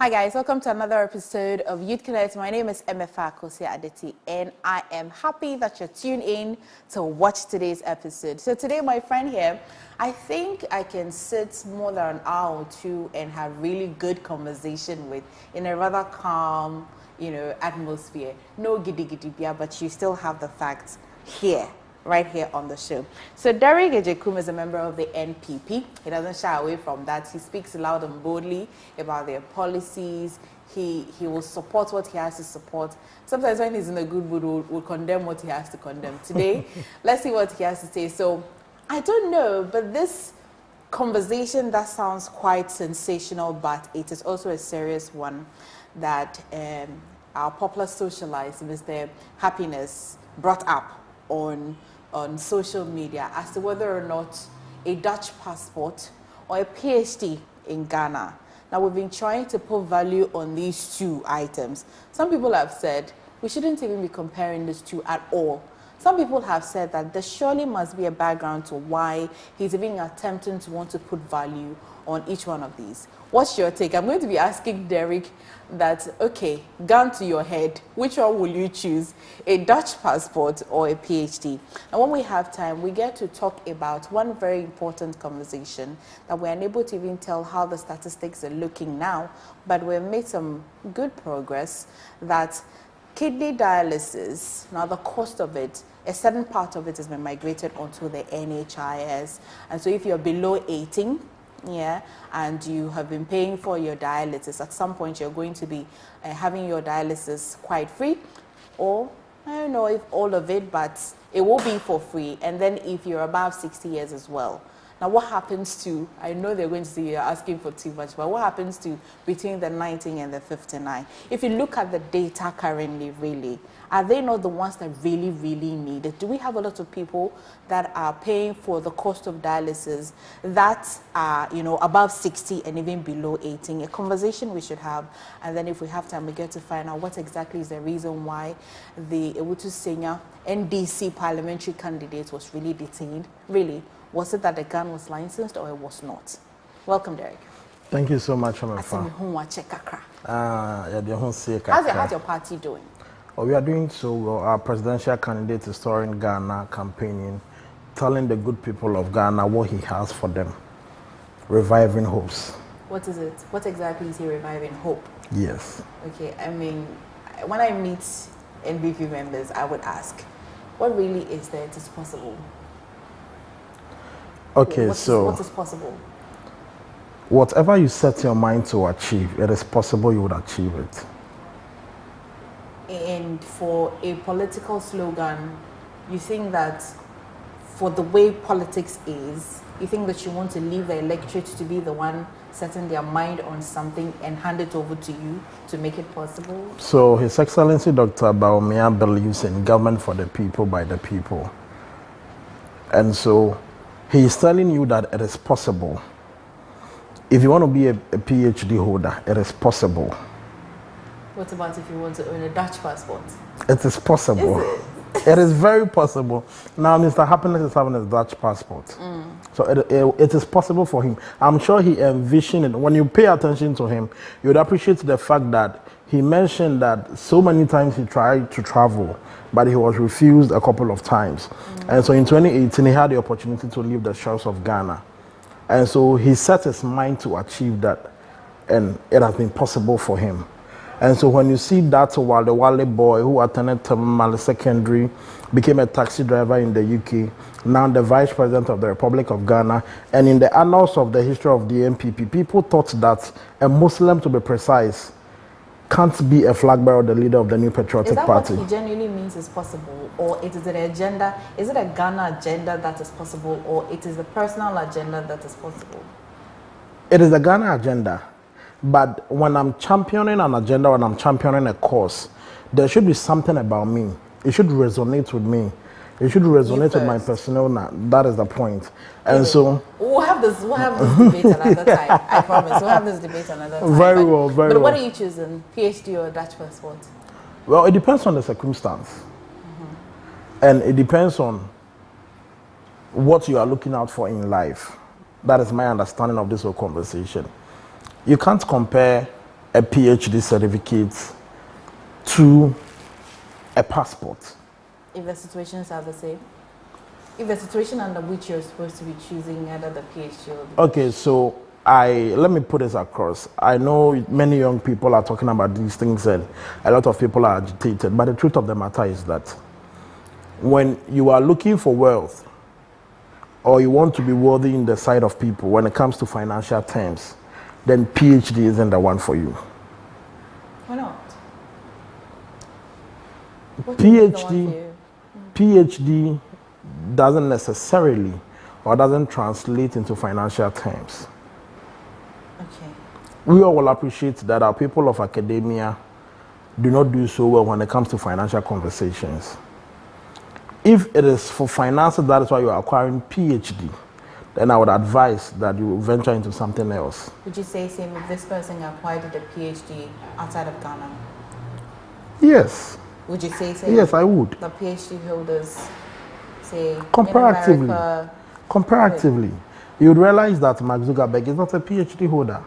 Hi guys, welcome to another episode of Youth Connect. My name is Emefa Kosi Adeti and I am happy that you're tuned in to watch today's episode. So today my friend here, I think I can sit more than an hour or two and have really good conversation with in a rather calm, atmosphere. No giddy giddy bia, but you still have the facts here. Right here on the show. So Derek Ejekum is a member of the NPP. He doesn't shy away from that. He speaks loud and boldly about their policies. He will support what he has to support. Sometimes when he's in a good mood, we'll condemn what he has to condemn. Today, let's see what he has to say. So I don't know, but this conversation that sounds quite sensational, but it is also a serious one that our popular socialite, Mr. Happiness, brought up on social media as to whether or not a Dutch passport or a PhD in Ghana. Now, we've been trying to put value on these two items. Some people have said we shouldn't even be comparing these two at all. Some people have said that there surely must be a background to why he's even attempting to want to put value on each one of these. What's your take? I'm going to be asking Derek that, okay, gun to your head, which one will you choose, a Dutch passport or a PhD? And when we have time, we get to talk about one very important conversation that we're unable to even tell how the statistics are looking now, but we've made some good progress that kidney dialysis, now the cost of it, a certain part of it has been migrated onto the NHIS. And so if you're below 18, and you have been paying for your dialysis, at some point you're going to be having your dialysis quite free, or I don't know if all of it, but it will be for free. And then if you're above 60 years as well. Now, what happens to, I know they're going to say you're asking for too much, but what happens to between the 19 and the 59? If you look at the data currently, really, are they not the ones that really, really need it? Do we have a lot of people that are paying for the cost of dialysis that are, above 60 and even below 18? A conversation we should have. And then if we have time, we get to find out what exactly is the reason why the Awutu Senya NDC parliamentary candidate was really detained. Really, was it that the gun was licensed or it was not? Welcome, Derek. Thank you so much, How's your party doing? Oh, we are doing so well. Our presidential candidate is touring Ghana, campaigning, telling the good people of Ghana what he has for them, reviving hopes. What is it? What exactly is he reviving? Hope? Yes. Okay, I mean, when I meet NBP members, I would ask, what really is there that is possible? Okay, what is possible? Whatever you set your mind to achieve, it is possible you would achieve it. And for a political slogan, you think that for the way politics is, you think that you want to leave the electorate to be the one setting their mind on something and hand it over to you to make it possible? So His Excellency Dr. Baumia believes in government for the people, by the people. And so he is telling you that it is possible. If you want to be a PhD holder, it is possible. What about if you want to own a Dutch passport? It is possible. Is it? It is very possible. Now, Mr. Happiness is having a Dutch passport. So it is possible for him. I'm sure he envisioned it. When you pay attention to him, you would appreciate the fact that he mentioned that so many times he tried to travel, but he was refused a couple of times. And so in 2018, he had the opportunity to leave the shores of Ghana. And so he set his mind to achieve that, and it has been possible for him. And so when you see that Wale boy who attended Tamale Secondary, became a taxi driver in the UK, now the Vice President of the Republic of Ghana, and in the annals of the history of the NPP, people thought that a Muslim, to be precise, can't be a flag bearer or the leader of the New Patriotic Party. Is that what he genuinely means is possible? Or it is an agenda, is it a Ghana agenda that is possible, or it is a personal agenda that is possible? It is a Ghana agenda. But when I'm championing an agenda, when I'm championing a cause, there should be something about me. It should resonate with me. It should resonate with my persona. That is the point. And so we'll have this debate another time. I promise. We'll have this debate another time. Very well. But what are you choosing? PhD or Dutch passport? Well, it depends on the circumstance. And it depends on what you are looking out for in life. That is my understanding of this whole conversation. You can't compare a PhD certificate to a passport. If the situations are the same? If the situation under which you're supposed to be choosing either the PhD or the... Okay, so let me put this across. I know many young people are talking about these things and a lot of people are agitated, but the truth of the matter is that when you are looking for wealth or you want to be worthy in the sight of people when it comes to financial terms, then PhD isn't the one for you. Why not? What do you think is the one for you? PhD doesn't necessarily or doesn't translate into financial terms. Okay. We all will appreciate that our people of academia do not do so well when it comes to financial conversations. If it is for finances, that is why you are acquiring PhD, then I would advise that you venture into something else. Would you say same if this person acquired a PhD outside of Ghana? Yes. Would you say same? Yes, I would. The PhD holders, say, comparatively, in America, comparatively, you would realize that Mark Zuckerberg is not a PhD holder.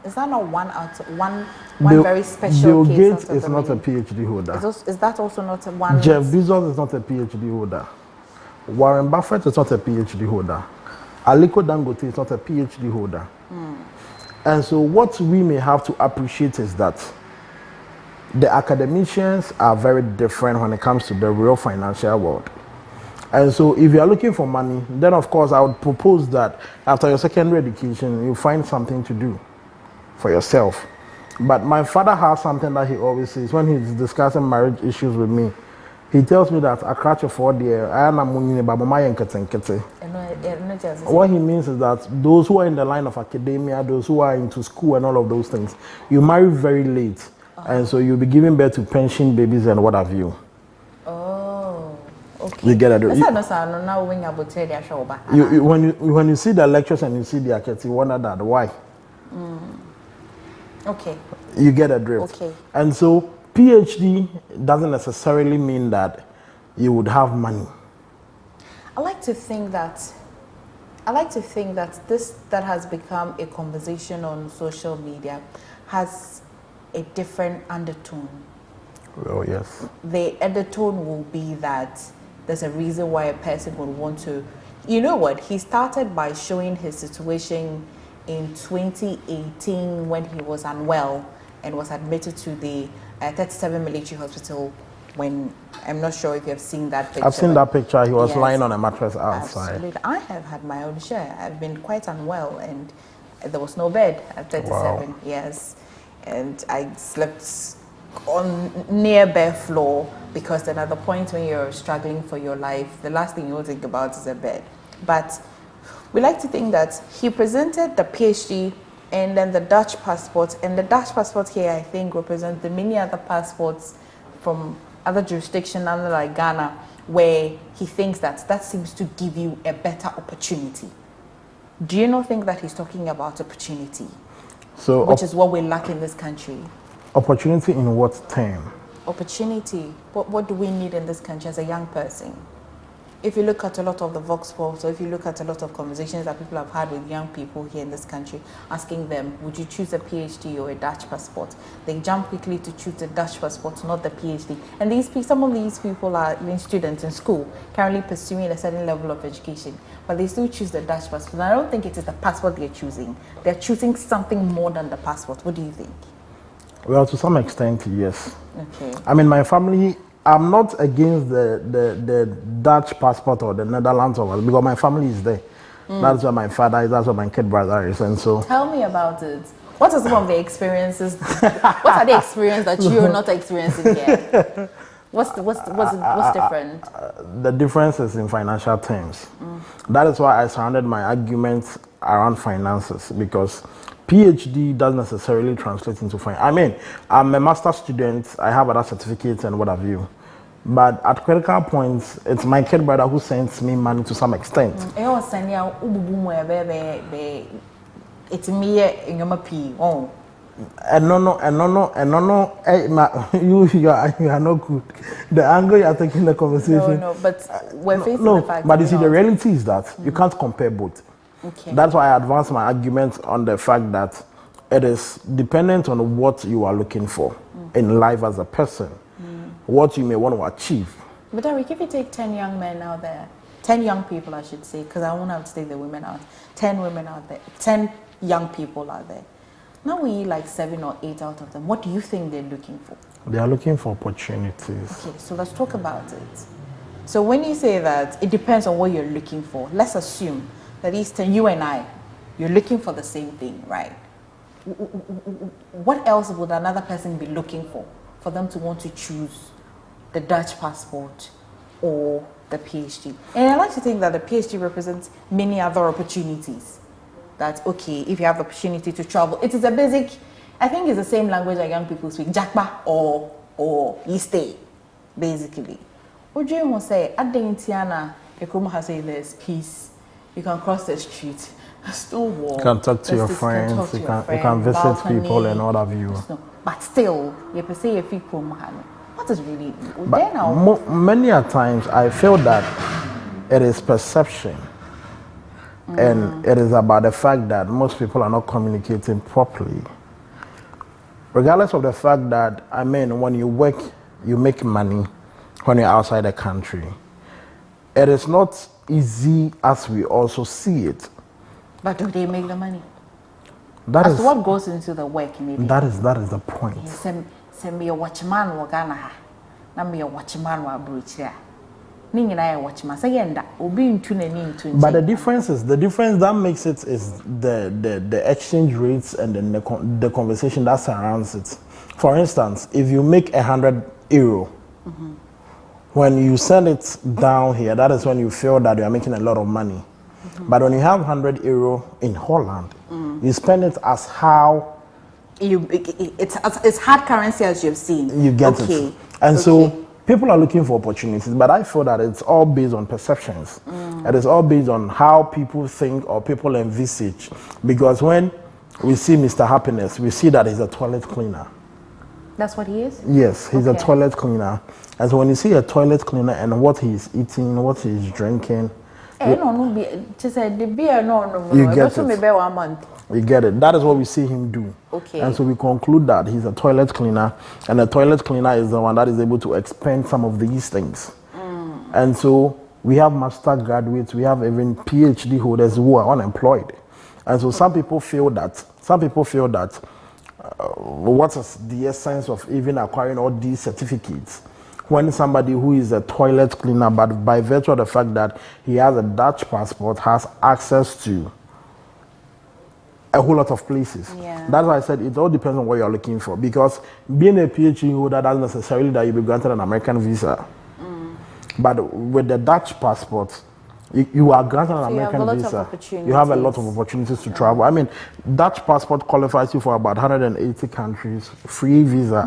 Is that not one very special Bill case? Gates is not a PhD holder. Is that also not a one? Jeff Bezos is not a PhD holder. Warren Buffett is not a PhD holder. Aliko Dangote is not a PhD holder. And so what we may have to appreciate is that the academicians are very different when it comes to the real financial world. And so if you are looking for money, then of course I would propose that after your secondary education, you find something to do for yourself. But my father has something that he always says when he's discussing marriage issues with me. He tells me that I catch a 4 year, what he means is that those who are in the line of academia, those who are into school and all of those things, you marry very late. And so you'll be giving birth to pension babies and what have you. Oh, okay. You get it. When you see the lectures and you see the academy, you wonder that why. Okay. You get a drift. Okay. And so PhD doesn't necessarily mean that you would have money. I like to think that this that has become a conversation on social media has a different undertone. Well, yes. The undertone will be that there's a reason why a person would want to. You know what? He started by showing his situation in 2018 when he was unwell and was admitted to the 37 military hospital. When I'm not sure if you have seen that picture. I've seen that picture. He was lying on a mattress outside. Absolutely. I have had my own share. I've been quite unwell and there was no bed at 37. Wow. Yes. And I slept on near bare floor because then at the point when you're struggling for your life, the last thing you'll think about is a bed. But we like to think that he presented the PhD and then the Dutch passport, and the Dutch passport here I think represents the many other passports from other jurisdictions other like Ghana, where he thinks that seems to give you a better opportunity. Do you not think that he's talking about opportunity? So, which is what we lack in this country. Opportunity in what term? Opportunity. What do we need in this country as a young person? If you look at a lot of the Vox Pops, or if you look at a lot of conversations that people have had with young people here in this country, asking them, would you choose a PhD or a Dutch passport? They jump quickly to choose the Dutch passport, not the PhD. And some of these people are even students in school, currently pursuing a certain level of education, but they still choose the Dutch passport. And I don't think it is the passport they're choosing. They're choosing something more than the passport. What do you think? Well, to some extent, yes. Okay. I mean, my family, I'm not against the Dutch passport or the Netherlands because my family is there. That's where my father is, that's where my kid brother is, and so. Tell me about it. What are some of the experiences? What are the experiences that you're not experiencing here? What's different? The difference is in financial terms. That is why I surrounded my arguments around finances, because PhD doesn't necessarily translate into finance. I mean, I'm a master's student, I have other certificates and what have you. But at critical points, it's my kid brother who sends me money to some extent. Senya, it's me in your mappy. Oh. And no, you are not good. The angle you are taking the conversation. No, but we're facing the fact. But you see, the reality is that you can't compare both. Okay. That's why I advance my argument on the fact that it is dependent on what you are looking for in life as a person, what you may want to achieve. But Derek, if you take 10 young men out there, 10 young people, I should say, because I won't have to take the women out, 10 women out there, 10 young people out there. Now we like 7 or 8 out of them. What do you think they're looking for? They are looking for opportunities. Okay, so let's talk about it. So when you say that, it depends on what you're looking for. Let's assume that Eastern, you and I, you're looking for the same thing, right? What else would another person be looking for them to want to choose the Dutch passport or the PhD? And I like to think that the PhD represents many other opportunities. That, okay, if you have the opportunity to travel, it is a basic, I think it's the same language that young people speak, Jakba or you stay, basically. What do you want to say? At the Indiana, has say there's peace. You can cross the street. Still war. You can talk to your friends. You can visit balcony, people and all of you. But still, you per se if you come, what is really? But many a times I feel that it is perception, and it is about the fact that most people are not communicating properly. Regardless of the fact that, I mean, when you work, you make money when you're outside the country. It is not easy as we also see it. But do they make the money? That as is to what goes into the work, maybe. That is the point. Send me a watchman wa Ghana. Na me a watchman wa Bruchia. But the difference that makes it is the exchange rates and then the conversation that surrounds it. For instance, if you make €100, when you send it down here, that is when you feel that you are making a lot of money. But when you have €100 in Holland, you spend it as how it's hard currency as you've seen. You get it. And so people are looking for opportunities, but I feel that it's all based on perceptions. It is all based on how people think or people envisage. Because when we see Mr. Happiness, we see that he's a toilet cleaner. That's what he is? Yes, he's a toilet cleaner. And so when you see a toilet cleaner and what he's eating, what he's drinking, you get it. You get it. That is what we see him do. Okay. And so we conclude that he's a toilet cleaner, and a toilet cleaner is the one that is able to expend some of these things. And so we have master graduates, we have even PhD holders who are unemployed. And so some people feel that what is the essence of even acquiring all these certificates when somebody who is a toilet cleaner, but by virtue of the fact that he has a Dutch passport, has access to a whole lot of places. Yeah. That's why I said it all depends on what you're looking for, because being a PhD holder doesn't necessarily that you'll be granted an American visa. But with the Dutch passport, you are granted an American visa. You have a lot of opportunities to travel. I mean, Dutch passport qualifies you for about 180 countries, free visa.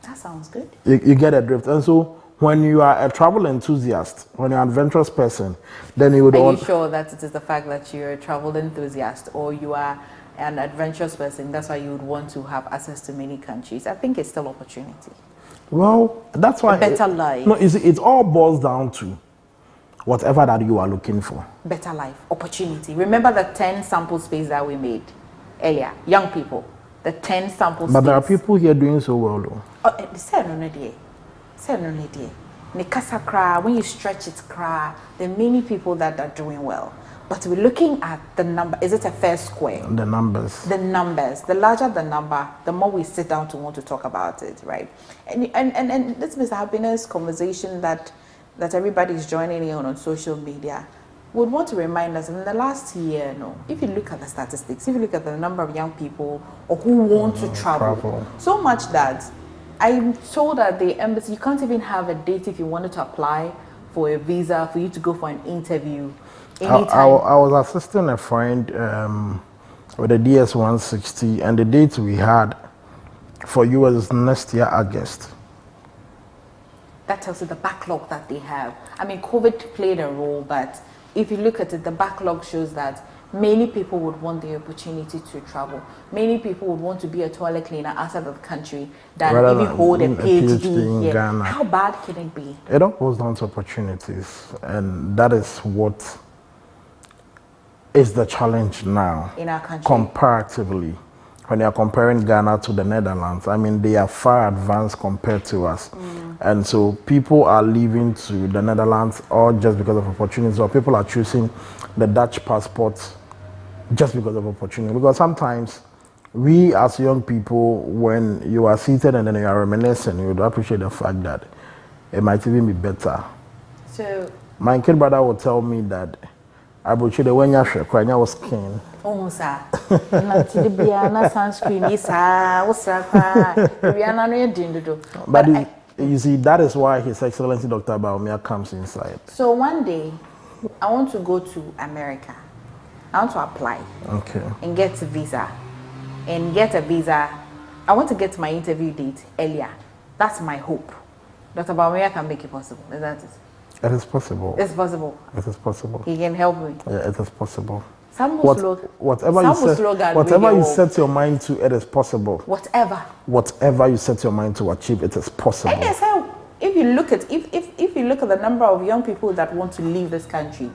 That sounds good. You get a drift. And so when you are a travel enthusiast, when you're an adventurous person, then you would... Are you sure that it is the fact that you're a travel enthusiast or you are an adventurous person, that's why you would want to have access to many countries? I think it's still opportunity. Well, that's why... A better life. No, it all boils down to whatever that you are looking for. Better life, opportunity. Remember the 10 sample space that we made earlier? Young people, the 10 sample space. But there are people here doing so well, though. When you stretch it, there are many people that are doing well. But we're looking at the number. Is it a fair square? The numbers. The numbers. The larger the number, the more we sit down to want to talk about it, right? And this Mr. Happiness conversation that everybody is joining in on social media would want to remind us in the last year, if you look at the statistics, if you look at the number of young people or who want to travel, so much that I'm told that the embassy, you can't even have a date if you wanted to apply for a visa, for you to go for an interview anytime. I was assisting a friend with a DS-160, and the date we had for you was next year, August. That tells you the backlog that they have. I mean, COVID played a role, but if you look at it, the backlog shows that many people would want the opportunity to travel. Many people would want to be a toilet cleaner outside of the country than even hold a PhD in Ghana. How bad can it be? It all goes down to opportunities, and that is what is the challenge now in our country. Comparatively. When you're comparing Ghana to the Netherlands, I mean, they are far advanced compared to us. And so people are leaving to the Netherlands or just because of opportunities, or people are choosing the Dutch passports just because of opportunity. Because sometimes we as young people, when you are seated and then you are reminiscing, you would appreciate the fact that it might even be better. So my kid brother would tell me that I would should when you was skin. Oh, sir. Nantibiana sunscreen is But you see, that is why His Excellency Dr. Baumia comes inside. So one day, I want to go to America. I want to apply. Okay. And get a visa. And get a visa. I want to get my interview date earlier. That's my hope. Dr. Baumia can make it possible. Is that it? It is possible. It's possible. It is possible. He can help me. Yeah, it is possible. Whatever you set your mind to, it is possible. Whatever you set your mind to achieve, it is possible. And yes, if you look at the number of young people that want to leave this country,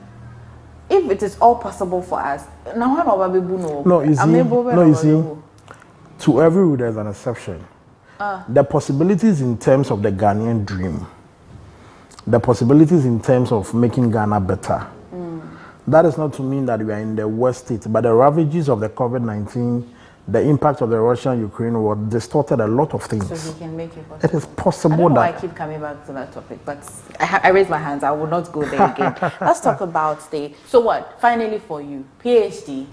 if it is all possible for us, no, you see, to every rule there's an exception. The possibilities in terms of the Ghanaian dream, the possibilities in terms of making Ghana better. That is not to mean that we are in the worst state, but the ravages of the COVID-19, the impact of the Russia-Ukraine war distorted a lot of things. So he can make it possible. It is possible. I don't know why I keep coming back to that topic, but I raise my hands. I will not go there again. Let's talk about so what? Finally, for you, PhD.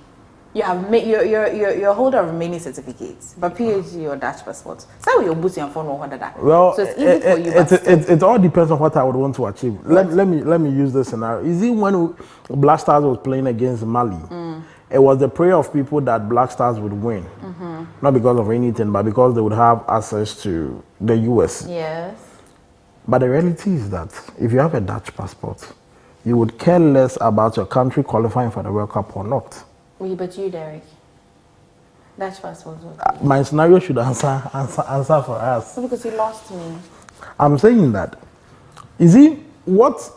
You have made you're a holder of many certificates, but PhD or Dutch passport. So you're boosting your phone or that. Well, so it's easy for you. It all depends on what I would want to achieve. Let me use this scenario. Is it when Black Stars was playing against Mali? It was the prayer of people that Black Stars would win, not because of anything, but because they would have access to the US. Yes. But the reality is that if you have a Dutch passport, you would care less about your country qualifying for the World Cup or not. But you, Derek, Dutch passport. My scenario should answer for us. So because you lost me. I'm saying that. Is it what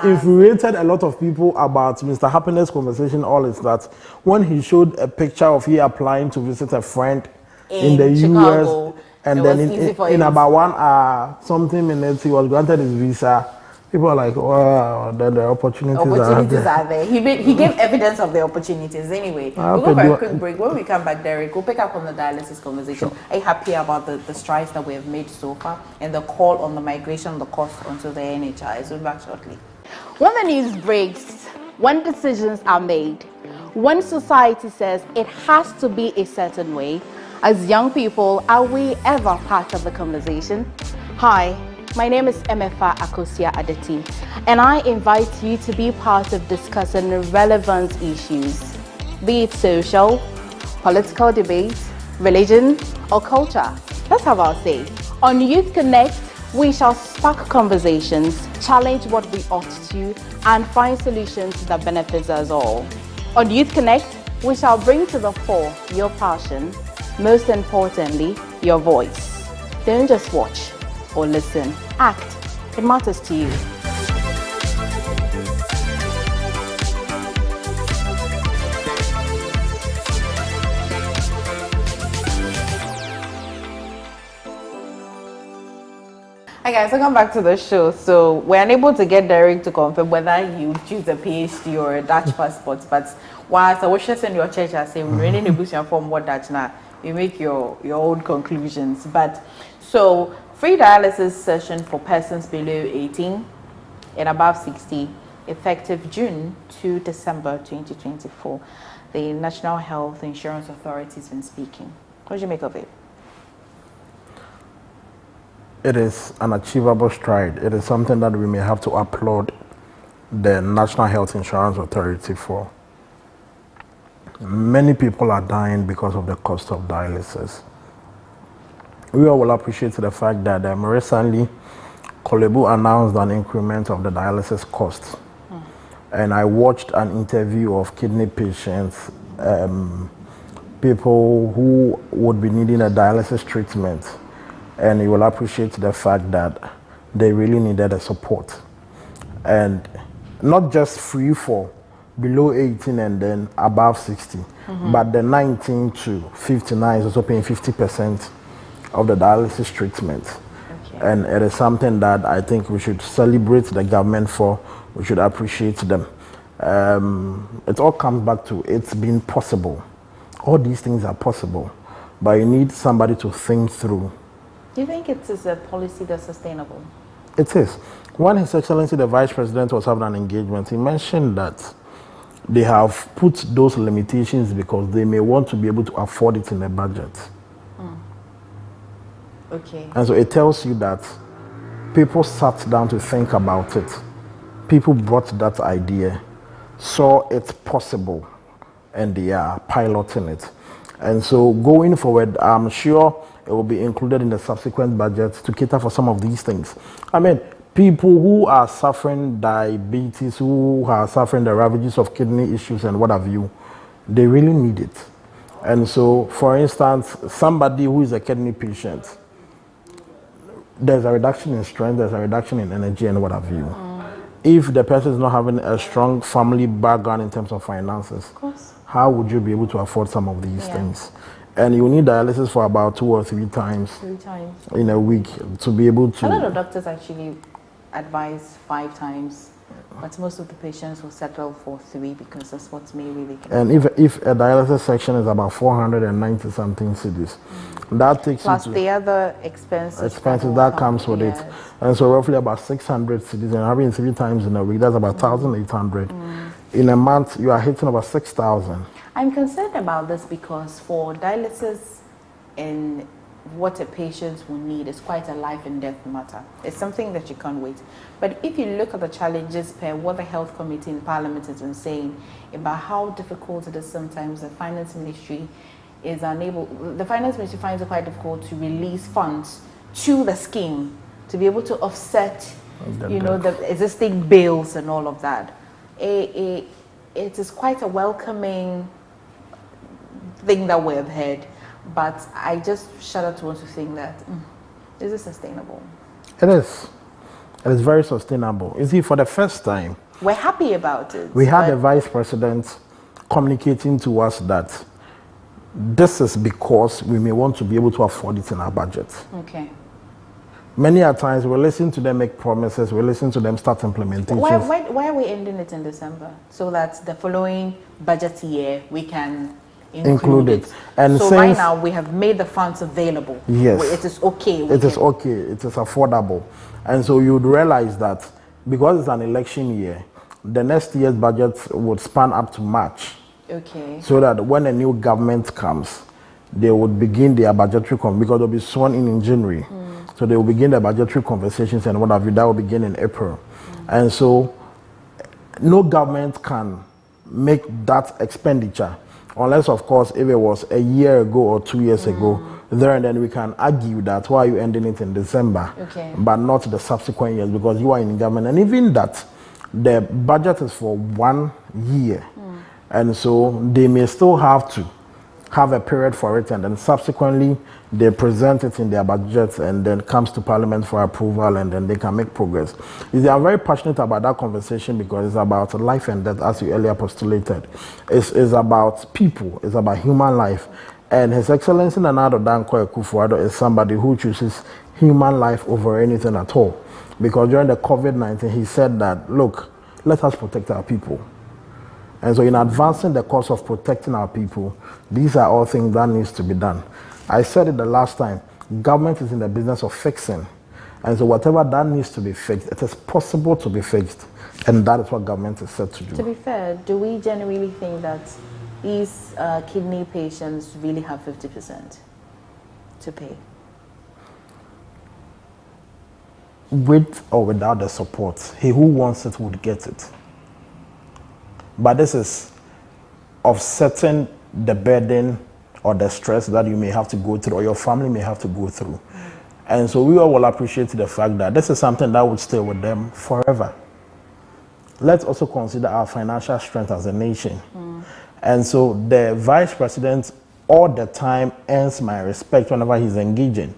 infuriated a lot of people about Mr. Happiness conversation? All is that when he showed a picture of he applying to visit a friend in the Chicago, US, and then in about 1 hour, something minutes, he was granted his visa. People are like, wow, then the opportunities are there. He gave evidence of the opportunities anyway. We'll go for a quick break. When we come back, Derek, we'll pick up on the dialysis conversation. Sure. Are you happy about the strides that we have made so far and the call on the migration, the cost onto the NHIs? We'll be back shortly. When the news breaks, when decisions are made, when society says it has to be a certain way, as young people, are we ever part of the conversation? Hi. My name is Emefa Akosia Adeti, and I invite you to be part of discussing relevant issues, be it social, political debate, religion, or culture. Let's have our say. On Youth Connect, we shall spark conversations, challenge what we ought to, and find solutions that benefit us all. On Youth Connect, we shall bring to the fore your passion, most importantly, your voice. Don't just watch or listen, act. It matters to you. Hi guys, welcome back to the show. So we're unable to get Derek to confirm whether you choose a PhD or a Dutch passport, but whilst I was just in your church, I say we're really negotiating from what Dutch now. You make your own conclusions. But so free dialysis session for persons below 18 and above 60, effective June to December 2024. The National Health Insurance Authority has been speaking. What do you make of it? It is an achievable stride. It is something that we may have to applaud the National Health Insurance Authority for. Many people are dying because of the cost of dialysis. We all will appreciate the fact that recently, Kolebu announced an increment of the dialysis cost. And I watched an interview of kidney patients, people who would be needing a dialysis treatment. And you will appreciate the fact that they really needed a support. And not just free for below 18 and then above 60. But the 19 to 59 is also paying 50% of the dialysis treatment. Okay. And it is something that I think we should celebrate the government for. We should appreciate them. It all comes back to it's being possible. All these things are possible, but you need somebody to think through. Do you think it is a policy that's sustainable? It is. When His Excellency the Vice President was having an engagement, he mentioned that they have put those limitations because they may want to be able to afford it in their budget. Okay. And so it tells you that people sat down to think about it. People brought that idea, saw it's possible, and they are piloting it. And so going forward, I'm sure it will be included in the subsequent budget to cater for some of these things. I mean, people who are suffering diabetes, who are suffering the ravages of kidney issues and what have you, they really need it. And so, for instance, somebody who is a kidney patient, there's a reduction in strength, there's a reduction in energy and what have you. If the person is not having a strong family background in terms of finances, Of course. how would you be able to afford some of these things? And you need dialysis for about 2 or 3 times. 3 times. In a week to be able to. A lot of doctors actually advise 5 times, but most of the patients will settle for 3 because that's what may really get. And if a dialysis section is about 490 something cedis, that takes Plus you the other expenses that comes with it. And so roughly about 600 cedis, and having 3 times in a week, that's about 1,800. In a month, you are hitting about 6,000. I'm concerned about this because for dialysis and what a patient will need is quite a life and death matter. It's something that you can't wait. But if you look at the challenges per what the health committee in parliament has been saying about how difficult it is sometimes, the finance ministry is unable, the finance ministry finds it quite difficult to release funds to the scheme to be able to offset, the existing bills and all of that. It is quite a welcoming thing that we've heard, but I just shudder to want to think that is it sustainable? It is. It is very sustainable. You see, for the first time, we're happy about it. We had the vice president communicating to us that this is because we may want to be able to afford it in our budget. Okay. Many a times we listen to them make promises, we listen to them start implementation. Why are we ending it in December? So that the following budget year we can include it. And so right now we have made the funds available. Yes. It is okay. It is okay. It is affordable. And so you'd realize that because it's an election year, the next year's budget would span up to March. Okay. So that when a new government comes, they would begin their budgetary because they'll be sworn in January. So they will begin their budgetary conversations and what have you. That will begin in April. And so no government can make that expenditure unless, of course, if it was a year ago or 2 years ago, there and then we can argue that why are you ending it in December, but not the subsequent years because you are in government. And even that, the budget is for 1 year. And so they may still have to have a period for it, and then subsequently they present it in their budgets and then comes to parliament for approval, and then they can make progress. I'm very passionate about that conversation because it's about life and death, as you earlier postulated. It's about people, it's about human life. And His Excellency Nana Addo Dankwa Akufo-Addo is somebody who chooses human life over anything at all. Because during the COVID-19, he said that, look, let us protect our people. And so in advancing the cause of protecting our people, these are all things that needs to be done. I said it the last time, government is in the business of fixing. And so whatever that needs to be fixed, it is possible to be fixed. And that is what government is set to do. To be fair, do we genuinely think that these kidney patients really have 50% to pay? With or without the support, he who wants it would get it. But this is offsetting the burden or the stress that you may have to go through or your family may have to go through. And so we all will appreciate the fact that this is something that would stay with them forever. Let's also consider our financial strength as a nation. And so the vice president all the time earns my respect whenever he's engaging.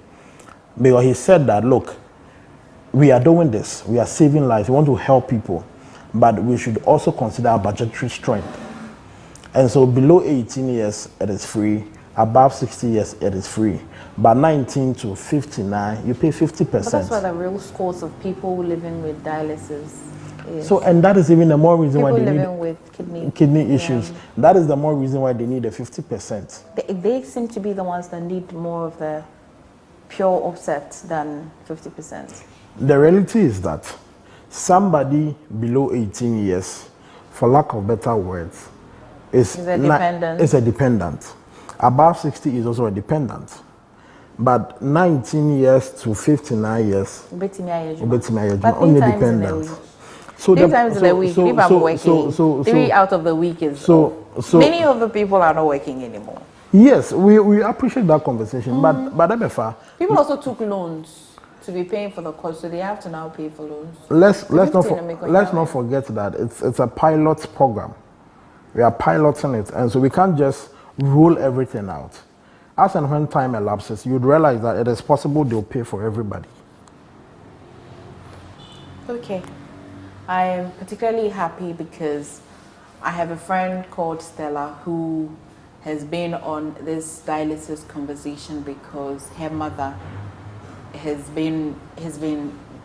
Because he said that, look, we are doing this, we are saving lives, we want to help people. but we should also consider our budgetary strength. And so below 18 years, it is free. Above 60 years, it is free. But 19 to 59, you pay 50%. But that's why the real scores of people living with dialysis is. So, and that is even the more reason why they living need with kidney issues. That is the more reason why they need a 50%. They seem to be the ones that need more of the pure offset than 50%. The reality is that somebody below 18 years, for lack of better words, is a dependent. Above 60 is also a dependent. But 19 years to 59 years, only dependent. So 3 times in a week, if I'm working, 3 out of the week is many of the people are not working anymore. Yes, we appreciate that conversation, but MFA, people also took loans to be paying for the cost, so they have to now pay for loans. Let's not forget that it's a pilot program. We are piloting it, and so we can't just rule everything out. As and when time elapses, you'd realize that it is possible they'll pay for everybody. Okay. I am particularly happy because I have a friend called Stella who has been on this dialysis conversation because her mother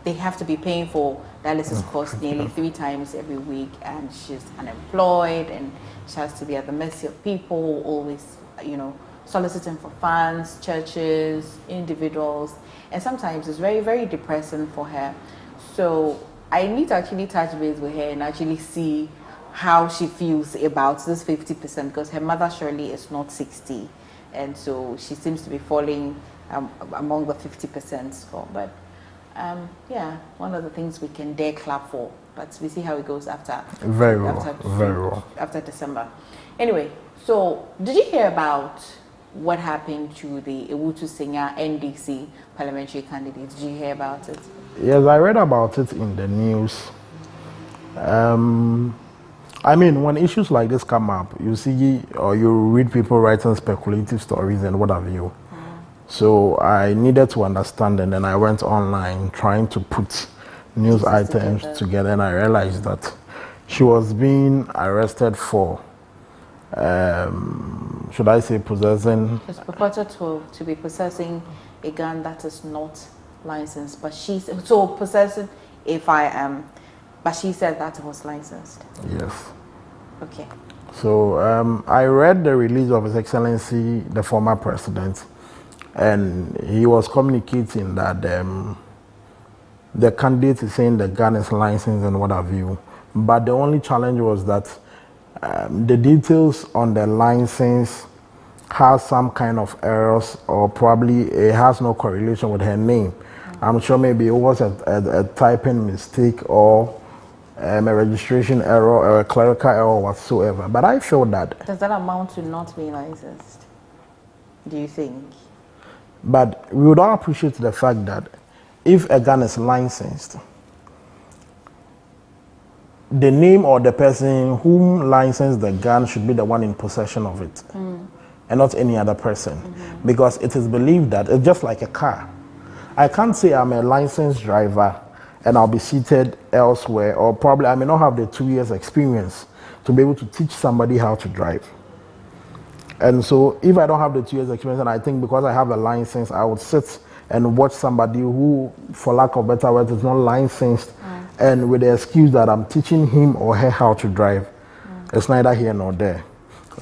they have to be paying for dialysis costs nearly 3 times every week, and she's unemployed and she has to be at the mercy of people, always, soliciting for funds, churches, individuals, and sometimes it's very, very depressing for her. So I need to actually touch base with her and actually see how she feels about this 50%, because her mother surely is not 60, and so she seems to be falling among the 50% score. But one of the things we can dare clap for, but we see how it goes after. Very well. After December. Anyway, so did you hear about what happened to the Awutu Senya NDC parliamentary candidate? Did you hear about it? Yes, I read about it in the news. When issues like this come up, you see or you read people writing speculative stories and what have you. So I needed to understand, and then I went online trying to put news items together, and I realized that she was being arrested for, should I say, possessing? It's purported to be possessing a gun that is not licensed, but possessing a firearm, but she said that it was licensed. Yes. Okay. So I read the release of His Excellency, the former president, and he was communicating that the candidate is saying the gun is licensed and what have you. But the only challenge was that the details on the license has some kind of errors, or probably it has no correlation with her name. I'm sure maybe it was a typing mistake or a registration error or a clerical error whatsoever. But I feel that... Does that amount to not being licensed, do you think? But we would all appreciate the fact that if a gun is licensed, the name or the person whom licensed the gun should be the one in possession of it, and not any other person. Because it is believed that it's just like a car. I can't say I'm a licensed driver and I'll be seated elsewhere, or probably I may not have the 2 years experience to be able to teach somebody how to drive. And so if I don't have the 2 years experience, and I think because I have a license, I would sit and watch somebody who, for lack of better words, is not licensed, and with the excuse that I'm teaching him or her how to drive. It's neither here nor there.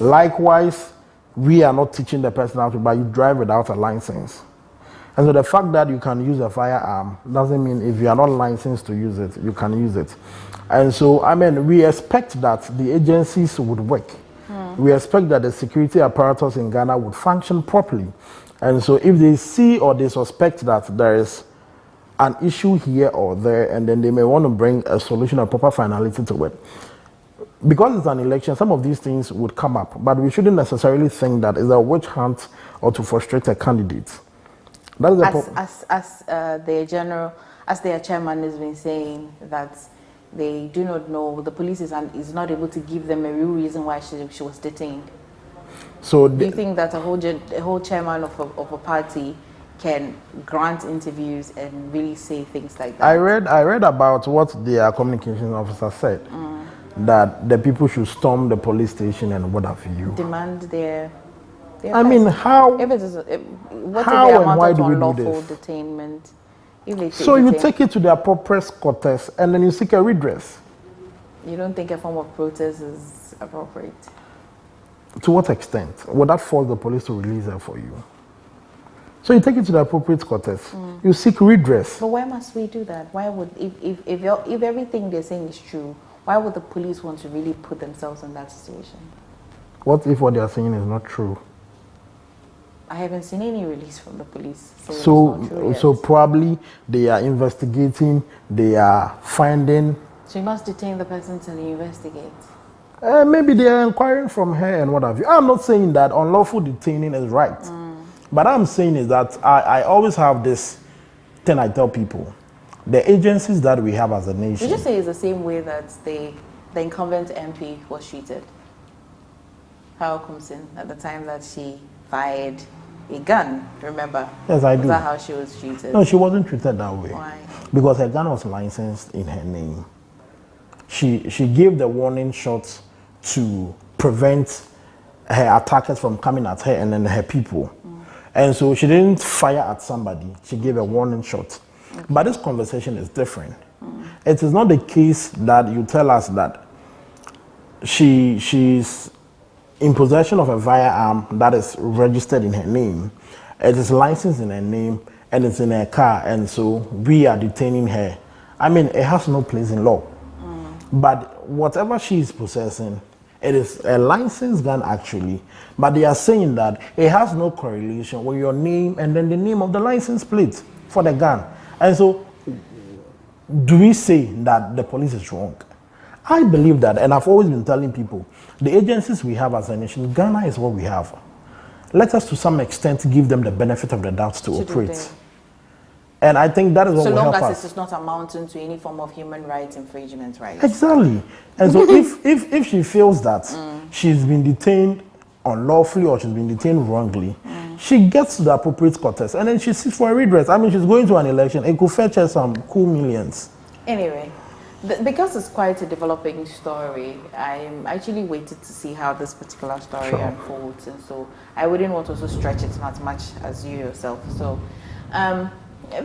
Likewise, we are not teaching the person how to, but you drive without a license. And so the fact that you can use a firearm doesn't mean if you are not licensed to use it, you can use it. And so, we expect that the agencies would work. We expect that the security apparatus in Ghana would function properly. And so if they see or they suspect that there is an issue here or there, and then they may want to bring a solution or proper finality to it. Because it's an election, some of these things would come up, but we shouldn't necessarily think that it's a witch hunt or to frustrate a candidate. That is as their chairman has been saying, that they do not know, the police is not able to give them a real reason why she was detained. So do you think that a whole chairman of a party can grant interviews and really say things like that. I read about what their communications officer said, that the people should storm the police station and what have you. Demand their I mean, how? If it is, what how if they and why amounted do to we do unlawful this? detainment? If they So you detain, take it to the appropriate quarters and then you seek a redress. you don't think a form of protest is appropriate? To what extent? Would that force the police to release her for you? So you take it to the appropriate quarters. You seek redress. But why must we do that? Why would, if everything they're saying is true, why would the police want to really put themselves in that situation? What if what they are saying is not true? I haven't seen any release from the police. So, it's So, not true so yet. probably they are investigating, they are finding. So you must detain the person till you investigate. Maybe they are inquiring from her and what have you. I'm not saying that unlawful detaining is right. But I'm saying is that I always have this thing I tell people. The agencies that we have as a nation. Would you say it's the same way that the incumbent MP was treated? How comes in at the time that she fired a gun, remember? Yes, I do. Was that how she was treated? No, she wasn't treated that way. Why? Because her gun was licensed in her name. She gave the warning shots to prevent her attackers from coming at her and then her people. And so she didn't fire at somebody, she gave a warning shot. Okay. But this conversation is different. It is not the case that you tell us that she's in possession of a firearm that is registered in her name. It is licensed in her name and it's in her car, and so we are detaining her. I mean, it has no place in law. But whatever she is possessing, it is a licensed gun actually, but they are saying that it has no correlation with your name and then the name of the license plate for the gun. And so, do we say that the police is wrong? I believe that, and I've always been telling people, the agencies we have as a nation, Ghana is what we have. Let us to some extent give them the benefit of the doubt to operate. And I think that is what will help us. So long as it is not amounting to any form of human rights infringement, right? Exactly. And so if she feels that she's been detained unlawfully or she's been detained wrongly, she gets to the appropriate quarters and then she seeks for a redress. I mean, she's going to an election. It could fetch her some cool millions. Anyway, because it's quite a developing story, I'm actually waited to see how this particular story unfolds. And so I wouldn't want to also stretch it as much as you yourself. So,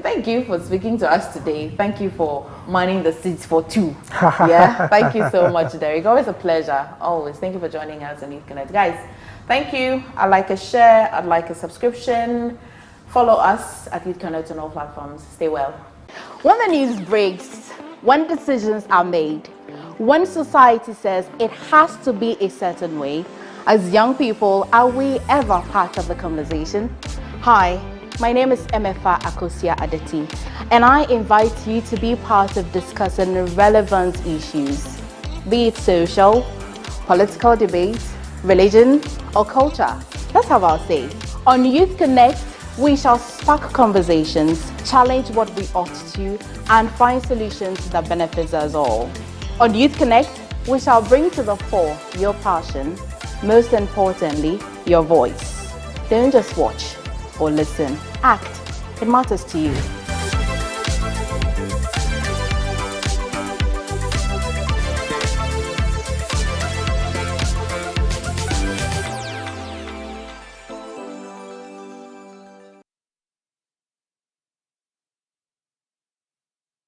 thank you for speaking to us today. Thank you for manning the seats for two. Yeah, thank you so much, Derek. Always a pleasure. Always. Thank you for joining us on Youth Connect. Guys, thank you. I'd like a share. I'd like a subscription. Follow us at Youth Connect on all platforms. Stay well. When the news breaks, when decisions are made, when society says it has to be a certain way, as young people, are we ever part of the conversation? Hi. My name is Emefa Akosia Adeti, and I invite you to be part of discussing relevant issues, be it social, political debate, religion, or culture. Let's have our say. On Youth Connect, we shall spark conversations, challenge what we ought to, and find solutions that benefit us all. On Youth Connect, we shall bring to the fore your passion, most importantly, your voice. Don't just watch or listen, act. It matters to you.